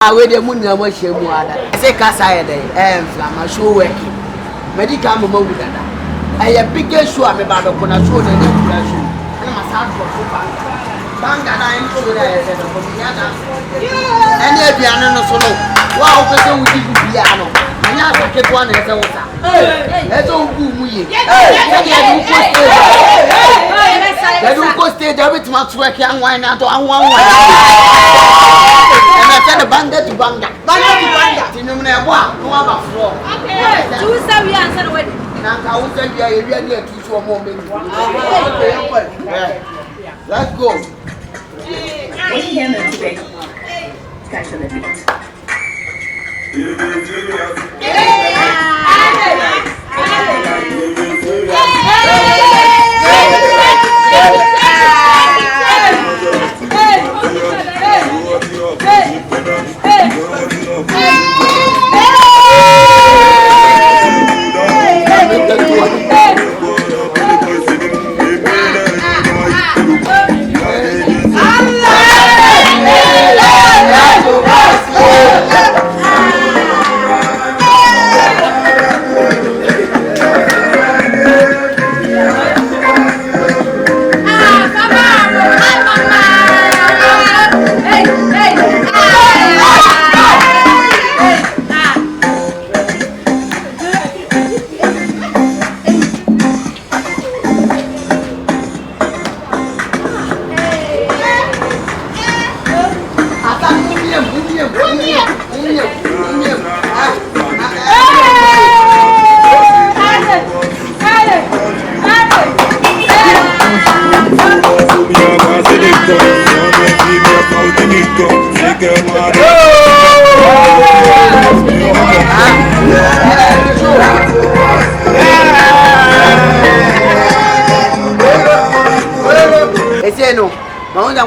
Where the moon na mo shemu ada. Say kasa ye dey flama show work. Medical mo mo dada. Aye biggest show me ba do ko na show na nyakura show. Na massage for so banga na en so dey say no ko ya na. Ene aduane no so no. Wa o pese wo di bia no. Anya so keto na ese wuta. E so ngu mu ye. Ya do ko stage abit ma to work yan wan na to anwan wan. And I said banga to banga. Banga to banga. Tinum na ebo no aba fro. Okay. Two say we answer the wedding. Na ka wo say we are area near to so mo me. Let's go. What you hear today? Catch on the beat.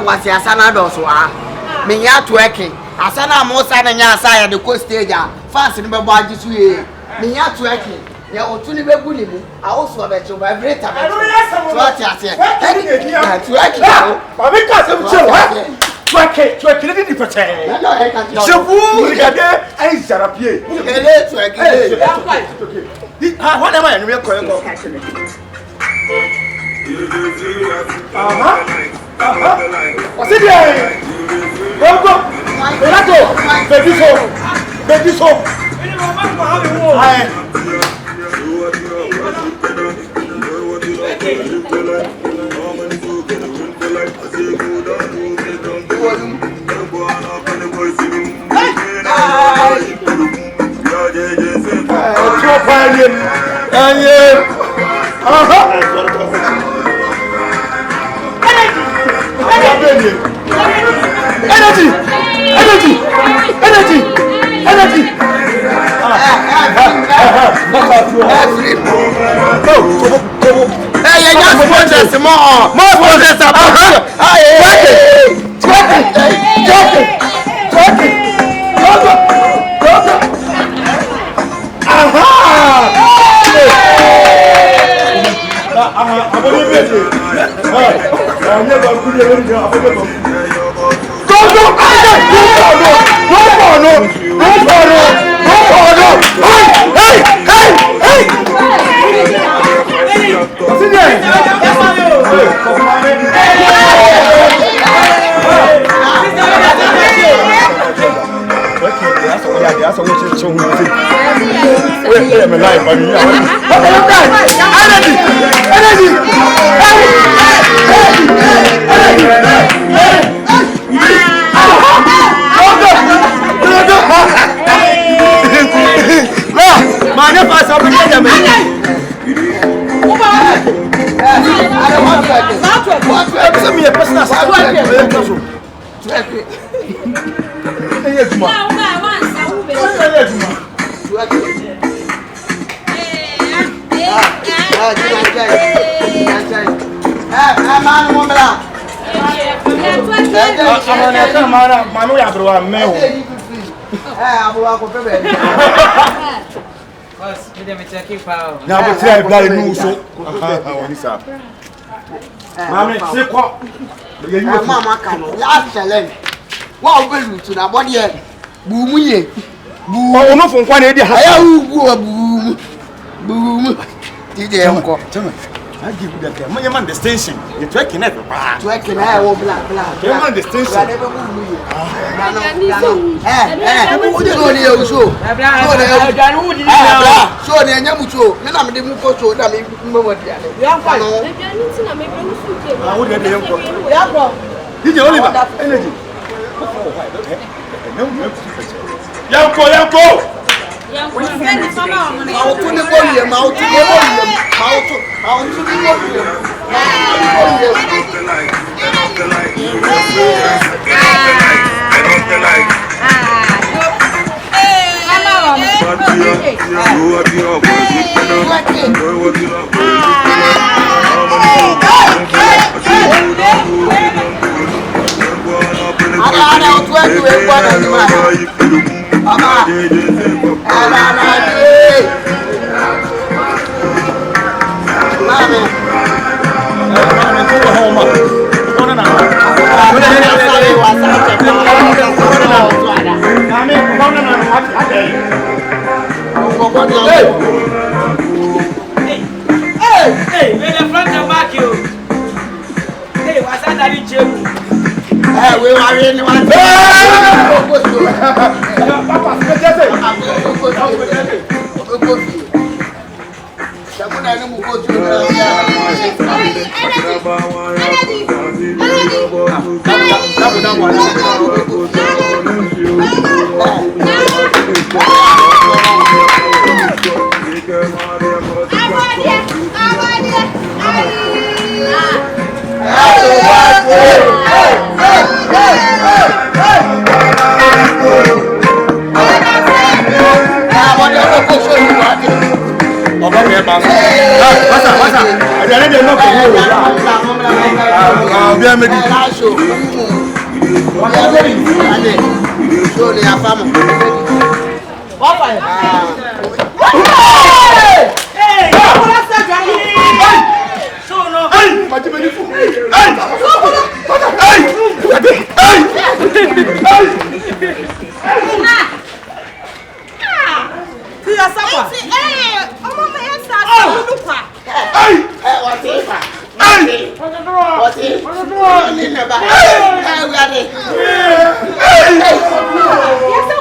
Wasi asana doso a me nya twerking asana mo sa na nya asa ya de ko stage a fans ni be bo agisu ye me nya twerking ya otu ni be buli mu a o so be cho vibrator so ati ati ya twerking ba me ka se mche wa twerking ni pete jebu rigade ai zarapie ele twerking ha what am I no me ko what's it there? Go! Pilato! Baby so! Now we try bloody news so. Mama, say what? Mama can last challenge. What will you to the body? Boom. Oh, no, from one idea. I boom. Boom. Did you uncle? I give you that. My man, the station. You're tracking it. Tracking I will black. Man, the station. I never move. So the Yamucho, and I'm the Mukocho, that means did you only energy? Yanko! Out to the volume, out to the volume, out to the volume. Yes,